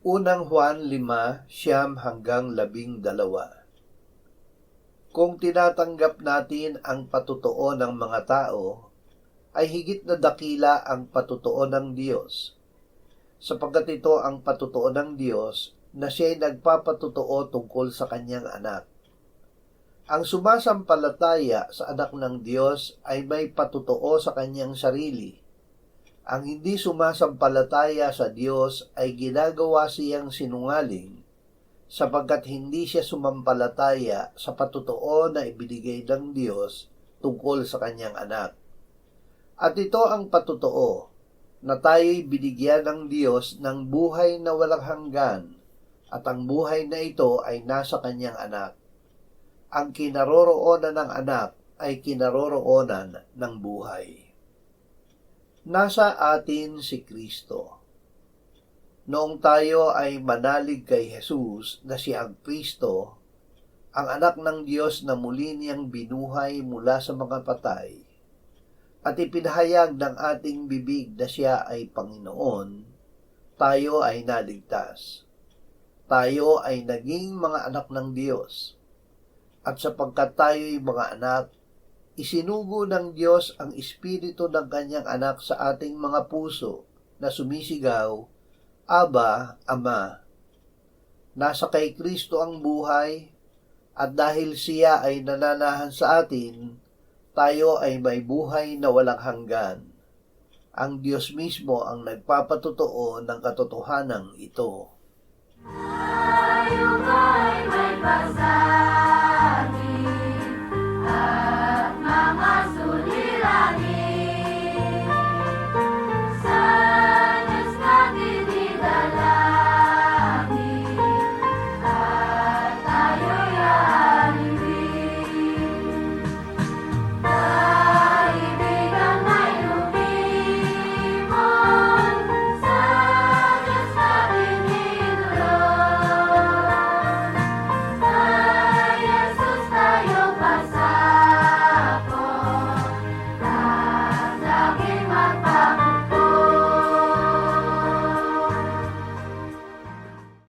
Unang Juan 5:9-12. Kung tinatanggap natin ang patotoo ng mga tao, ay higit na dakila ang patotoo ng Diyos, sapagkat ito ang patotoo ng Diyos na siya'y nagpapatotoo tungkol sa kanyang anak. Ang sumasampalataya sa anak ng Diyos ay may patotoo sa kanyang sarili. Ang hindi sumasampalataya sa Diyos ay ginagawa siyang sinungaling, sapagkat hindi siya sumampalataya sa patotoo na ibinigay ng Diyos tungkol sa kanyang anak. At ito ang patotoo, na tayo'y binigyan ng Diyos ng buhay na walang hanggan, at ang buhay na ito ay nasa kanyang anak. Ang kinaroroonan ng anak ay kinaroroonan ng buhay. Nasa atin si Kristo. Noong tayo ay manalig kay Jesus na siya ang Kristo, ang anak ng Diyos na muli niyang binuhay mula sa mga patay, at ipinahayag ng ating bibig na siya ay Panginoon, tayo ay naligtas. Tayo ay naging mga anak ng Diyos. At sapagkat tayo'y mga anak, isinugo ng Diyos ang Espiritu ng kanyang anak sa ating mga puso na sumisigaw, Aba, Ama. Nasa kay Kristo ang buhay, at dahil siya ay nananahan sa atin, tayo ay may buhay na walang hanggan. Ang Diyos mismo ang nagpapatotoo ng katotohanan ito. Tayo ay may pag